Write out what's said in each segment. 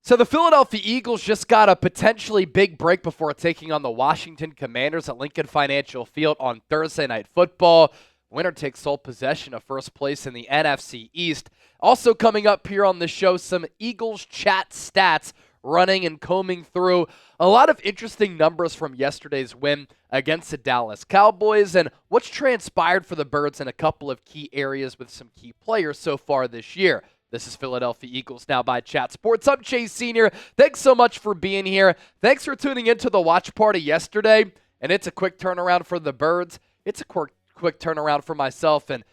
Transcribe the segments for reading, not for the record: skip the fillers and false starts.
So the Philadelphia Eagles just got a potentially big break before taking on the Washington Commanders at Lincoln Financial Field on Thursday Night Football. Winner takes sole possession of first place in the NFC East. Also coming up here on the show, some Eagles chat stats running and combing through a lot of interesting numbers from yesterday's win against the Dallas Cowboys and what's transpired for the Birds in a couple of key areas with some key players so far this year. This is Philadelphia Eagles Now by Chat Sports. I'm Chase Sr. Thanks so much for being here. Thanks for tuning into the watch party yesterday. And it's a quick turnaround for the Birds. It's a quick turnaround for myself and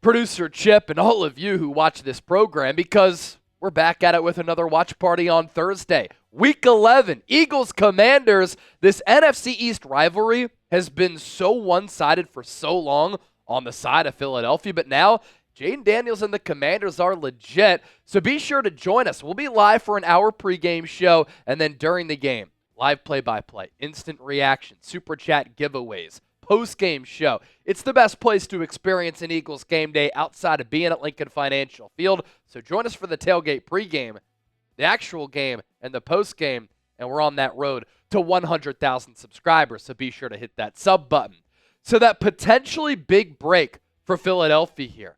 producer Chip and all of you who watch this program because we're back at it with another watch party on Thursday. Week 11, Eagles Commanders. This NFC East rivalry has been so one-sided for so long on the side of Philadelphia, but now Jaden Daniels and the Commanders are legit, so be sure to join us. We'll be live for an hour pregame show, and then during the game, live play-by-play, instant reaction, super chat giveaways, post-game show. It's the best place to experience an Eagles game day outside of being at Lincoln Financial Field, so join us for the tailgate pregame, the actual game, and the post-game, and we're on that road to 100,000 subscribers, so be sure to hit that sub button. So that potentially big break for Philadelphia here.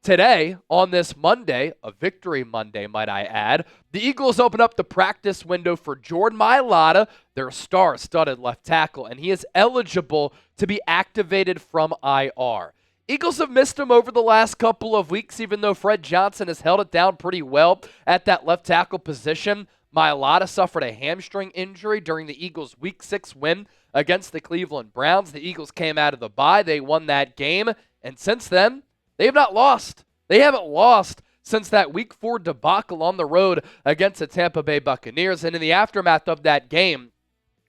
Today, on this Monday, a victory Monday, might I add, the Eagles open up the practice window for Jordan Mailata, their star-studded left tackle, and he is eligible to be activated from IR. Eagles have missed him over the last couple of weeks, even though Fred Johnson has held it down pretty well at that left tackle position. Mailata suffered a hamstring injury during the Eagles' Week 6 win against the Cleveland Browns. The Eagles came out of the bye. They won that game, and since then, they have not lost. They haven't lost since that Week 4 debacle on the road against the Tampa Bay Buccaneers. And in the aftermath of that game,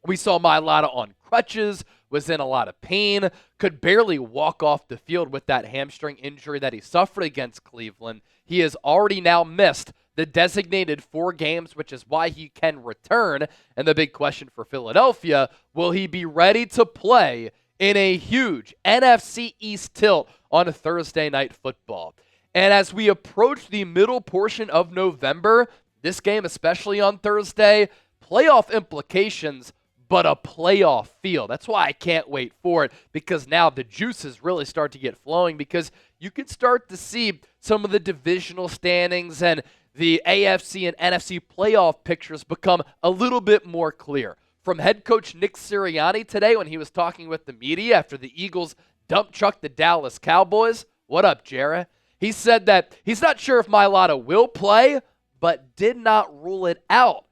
we saw Mailata on crutches, was in a lot of pain, could barely walk off the field with that hamstring injury that he suffered against Cleveland. He has already now missed the designated 4 games, which is why he can return. And the big question for Philadelphia, will he be ready to play in a huge NFC East tilt on a Thursday Night Football? And as we approach the middle portion of November, this game, especially on Thursday, playoff implications, but a playoff feel. That's why I can't wait for it, because now the juices really start to get flowing, because you can start to see some of the divisional standings and the AFC and NFC playoff pictures become a little bit more clear. From head coach Nick Sirianni today when he was talking with the media after the Eagles dump trucked the Dallas Cowboys. What up, Jarrah? He said that he's not sure if Mailata will play, but did not rule it out.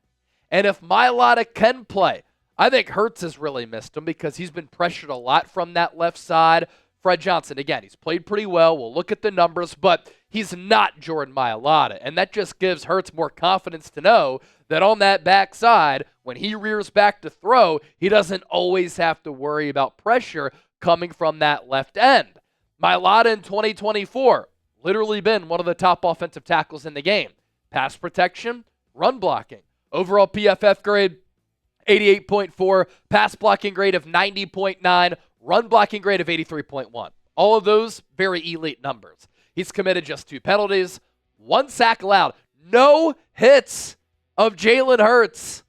And if Mailata can play, I think Hurts has really missed him because he's been pressured a lot from that left side. Fred Johnson, again, he's played pretty well. We'll look at the numbers, but he's not Jordan Mailata. And that just gives Hurts more confidence to know that on that backside, when he rears back to throw, he doesn't always have to worry about pressure coming from that left end. Mailata in 2024, literally been one of the top offensive tackles in the game. Pass protection, run blocking. Overall PFF grade, 88.4. Pass blocking grade of 90.9. Run blocking grade of 83.1. All of those very elite numbers. He's committed just 2 penalties, 1 sack allowed. No hits of Jalen Hurts.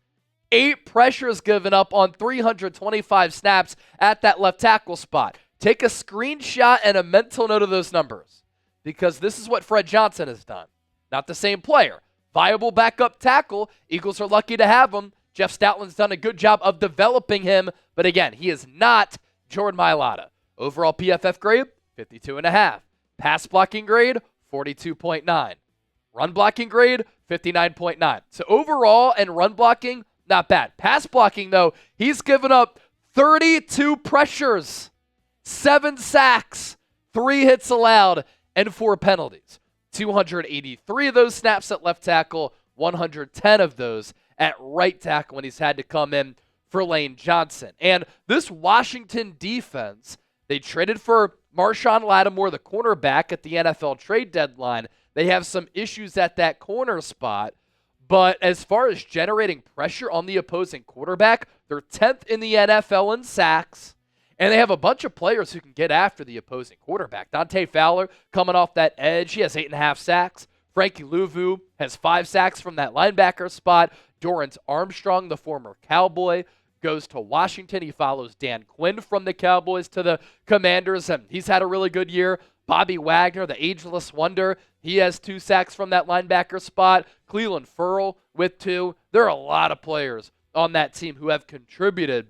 8 pressures given up on 325 snaps at that left tackle spot. Take a screenshot and a mental note of those numbers, because this is what Fred Johnson has done. Not the same player. Viable backup tackle. Eagles are lucky to have him. Jeff Stoutland's done a good job of developing him, but again, he is not Jordan Mailata. Overall PFF grade, 52.5. Pass blocking grade, 42.9. Run blocking grade, 59.9. So overall and run blocking, not bad. Pass blocking, though, he's given up 32 pressures, 7 sacks, 3 hits allowed, and 4 penalties. 283 of those snaps at left tackle, 110 of those at right tackle when he's had to come in for Lane Johnson. And this Washington defense, they traded for Marshawn Lattimore, the cornerback, at the NFL trade deadline. They have some issues at that corner spot, but as far as generating pressure on the opposing quarterback, they're 10th in the NFL in sacks, and they have a bunch of players who can get after the opposing quarterback. Dante Fowler coming off that edge, he has 8.5 sacks. Frankie Louvu has 5 sacks from that linebacker spot. Dorrance Armstrong, the former Cowboy, goes to Washington. He follows Dan Quinn from the Cowboys to the Commanders, and he's had a really good year. Bobby Wagner, the ageless wonder, he has 2 sacks from that linebacker spot. Cleveland Ferrell with 2. There are a lot of players on that team who have contributed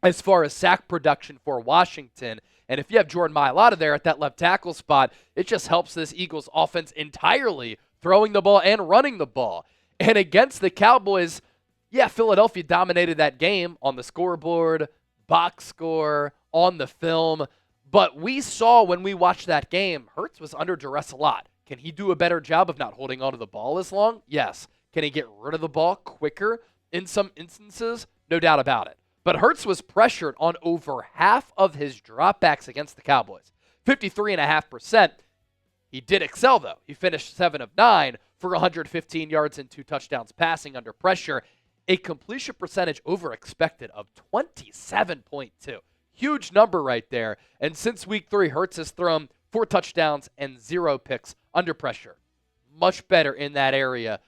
as far as sack production for Washington. And if you have Jordan Mailata there at that left tackle spot, it just helps this Eagles offense entirely, throwing the ball and running the ball. And against the Cowboys, yeah, Philadelphia dominated that game on the scoreboard, box score, on the film. But we saw when we watched that game, Hurts was under duress a lot. Can he do a better job of not holding onto the ball as long? Yes. Can he get rid of the ball quicker in some instances? No doubt about it. But Hurts was pressured on over half of his dropbacks against the Cowboys. 53.5%. He did excel, though. He finished 7 of 9 for 115 yards and 2 touchdowns passing under pressure. A completion percentage over expected of 27.2. Huge number right there. And since week 3, Hurts has thrown 4 touchdowns and 0 picks under pressure. Much better in that area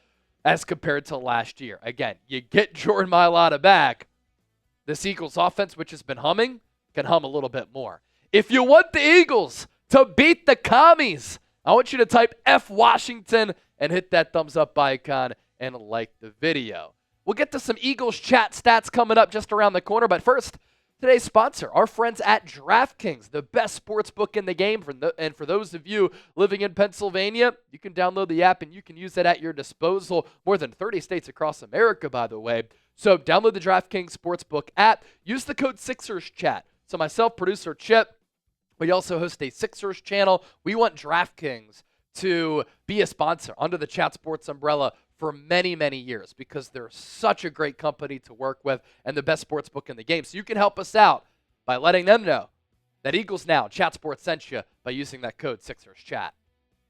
as compared to last year. Again, you get Jordan Mailata back, this Eagles offense, which has been humming, can hum a little bit more. If you want the Eagles to beat the Commies, I want you to type F Washington and hit that thumbs up icon and like the video. We'll get to some Eagles chat stats coming up just around the corner, but first, today's sponsor, our friends at DraftKings, the best sports book in the game. And for those of you living in Pennsylvania, you can download the app and you can use it at your disposal. More than 30 states across America, by the way. So download the DraftKings Sportsbook app. Use the code SixersChat. So myself, producer Chip, we also host a Sixers channel. We want DraftKings to be a sponsor under the Chat Sports umbrella for many, many years because they're such a great company to work with and the best sports book in the game. So you can help us out by letting them know that Eagles Now, Chat Sports sent you by using that code SixersChat.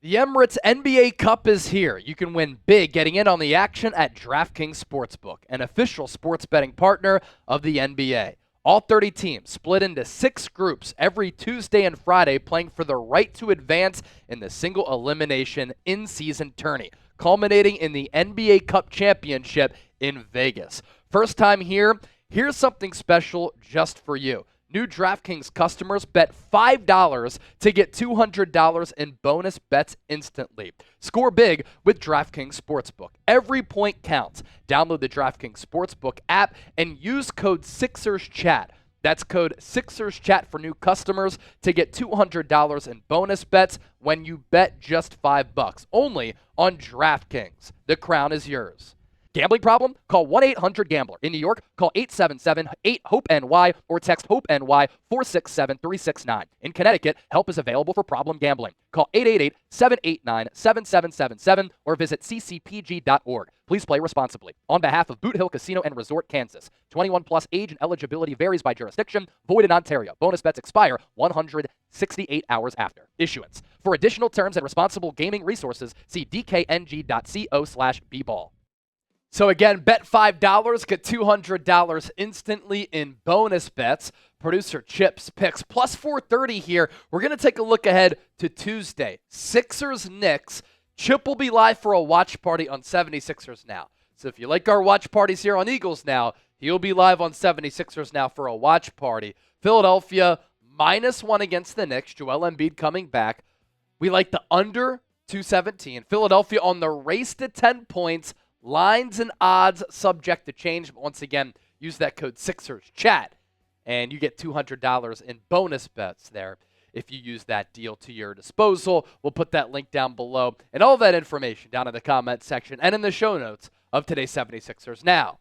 The Emirates NBA Cup is here. You can win big getting in on the action at DraftKings Sportsbook, an official sports betting partner of the NBA. All 30 teams split into 6 groups every Tuesday and Friday playing for the right to advance in the single elimination in-season tourney, culminating in the NBA Cup Championship in Vegas. First time here, here's something special just for you. New DraftKings customers bet $5 to get $200 in bonus bets instantly. Score big with DraftKings Sportsbook. Every point counts. Download the DraftKings Sportsbook app and use code SixersChat. That's code SixersChat for new customers to get $200 in bonus bets when you bet just $5. Only on DraftKings. The crown is yours. Gambling problem? Call 1-800-GAMBLER. In New York, call 877-8-HOPE-NY or text HOPE-NY 467-369. In Connecticut, help is available for problem gambling. Call 888-789-7777 or visit ccpg.org. Please play responsibly. On behalf of Boot Hill Casino and Resort, Kansas. 21 plus age and eligibility varies by jurisdiction. Void in Ontario. Bonus bets expire 168 hours after issuance. For additional terms and responsible gaming resources, see dkng.co/bball. So again, bet $5, get $200 instantly in bonus bets. Producer Chip's picks plus 430 here. We're going to take a look ahead to Tuesday. Sixers-Knicks. Chip will be live for a watch party on 76ers Now. So if you like our watch parties here on Eagles Now, he'll be live on 76ers Now for a watch party. Philadelphia -1 against the Knicks. Joel Embiid coming back. We like the under 217. Philadelphia on the race to 10 points. Lines and odds subject to change. But once again, use that code SixersChat, and you get $200 in bonus bets there if you use that deal to your disposal. We'll put that link down below and all that information down in the comment section and in the show notes of today's 76ers Now.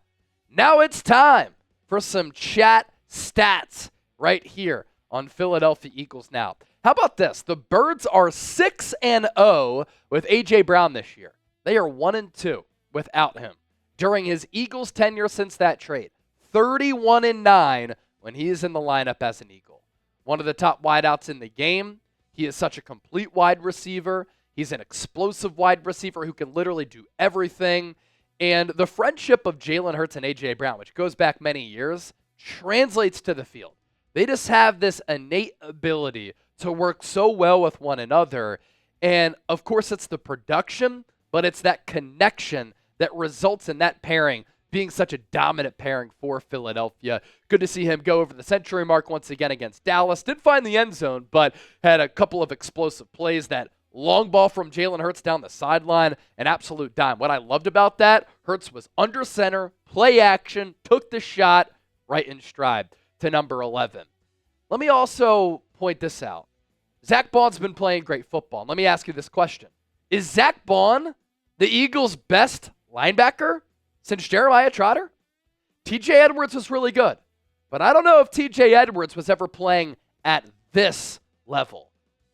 Now it's time for some chat stats right here on Philadelphia Eagles Now. How about this? The Birds are 6-0 with A.J. Brown this year. They are 1-2. Without him. During his Eagles tenure since that trade, 31-9 when he is in the lineup as an Eagle. One of the top wideouts in the game. He is such a complete wide receiver. He's an explosive wide receiver who can literally do everything. And the friendship of Jalen Hurts and A.J. Brown, which goes back many years, translates to the field. They just have this innate ability to work so well with one another. And, of course, it's the production, but it's that connection that results in that pairing being such a dominant pairing for Philadelphia. Good to see him go over the century mark once again against Dallas. Did find the end zone, but had a couple of explosive plays. That long ball from Jalen Hurts down the sideline, an absolute dime. What I loved about that, Hurts was under center, play action, took the shot right in stride to number 11. Let me also point this out. Zack Baun's been playing great football. Let me ask you this question. Is Zack Baun the Eagles' best linebacker since Jeremiah Trotter? TJ Edwards was really good, but I don't know if TJ Edwards was ever playing at this level.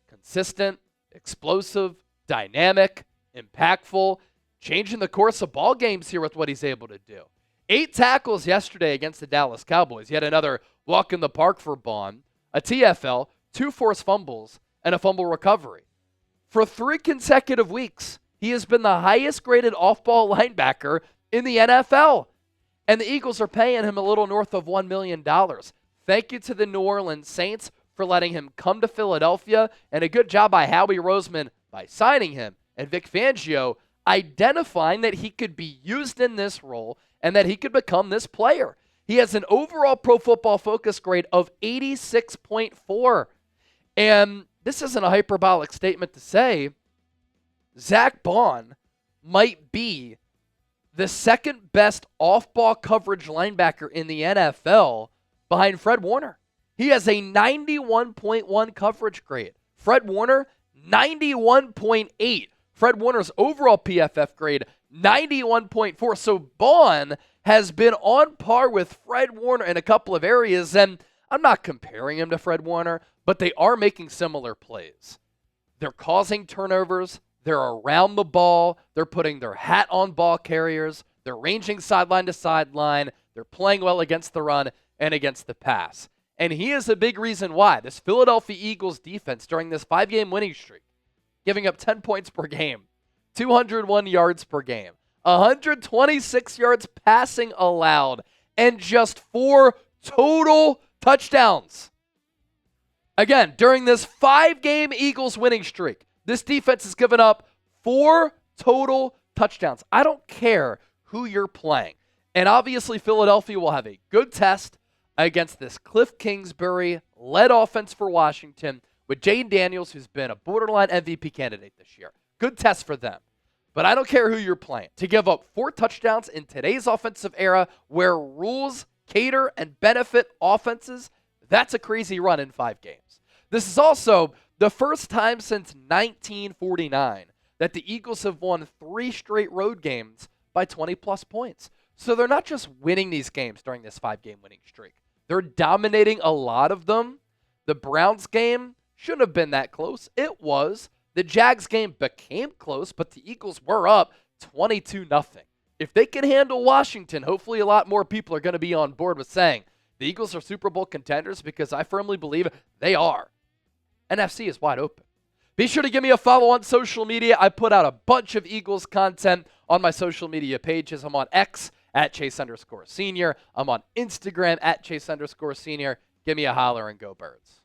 Consistent, explosive, dynamic, impactful, changing the course of ball games here with what he's able to do. 8 tackles yesterday against the Dallas Cowboys. Yet another walk in the park for Baun, a TFL, 2 forced fumbles, and a fumble recovery. For 3 consecutive weeks, he has been the highest graded off-ball linebacker in the NFL. And the Eagles are paying him a little north of $1 million. Thank you to the New Orleans Saints for letting him come to Philadelphia, and a good job by Howie Roseman by signing him, and Vic Fangio identifying that he could be used in this role and that he could become this player. He has an overall Pro Football Focus grade of 86.4. And this isn't a hyperbolic statement to say Zack Baun might be the second best off-ball coverage linebacker in the NFL behind Fred Warner. He has a 91.1 coverage grade. Fred Warner, 91.8. Fred Warner's overall PFF grade, 91.4. So Baun has been on par with Fred Warner in a couple of areas, and I'm not comparing him to Fred Warner, but they are making similar plays. They're causing turnovers. They're around the ball. They're putting their hat on ball carriers. They're ranging sideline to sideline. They're playing well against the run and against the pass. And he is a big reason why this Philadelphia Eagles defense during this 5-game winning streak, giving up 10 points per game, 201 yards per game, 126 yards passing allowed, and just 4 total touchdowns. Again, during this 5-game Eagles winning streak, this defense has given up 4 total touchdowns. I don't care who you're playing. And obviously, Philadelphia will have a good test against this Cliff Kingsbury-led offense for Washington with Jayden Daniels, who's been a borderline MVP candidate this year. Good test for them. But I don't care who you're playing. To give up 4 touchdowns in today's offensive era where rules cater and benefit offenses, that's a crazy run in 5 games. This is also the first time since 1949 that the Eagles have won 3 straight road games by 20-plus points. So they're not just winning these games during this 5-game winning streak. They're dominating a lot of them. The Browns game shouldn't have been that close. It was. The Jags game became close, but the Eagles were up 22-0. If they can handle Washington, hopefully a lot more people are going to be on board with saying the Eagles are Super Bowl contenders, because I firmly believe they are. NFC is wide open. Be sure to give me a follow on social media. I put out a bunch of Eagles content on my social media pages. I'm on X at Chase_Senior. I'm on Instagram at Chase_Senior. Give me a holler and go Birds.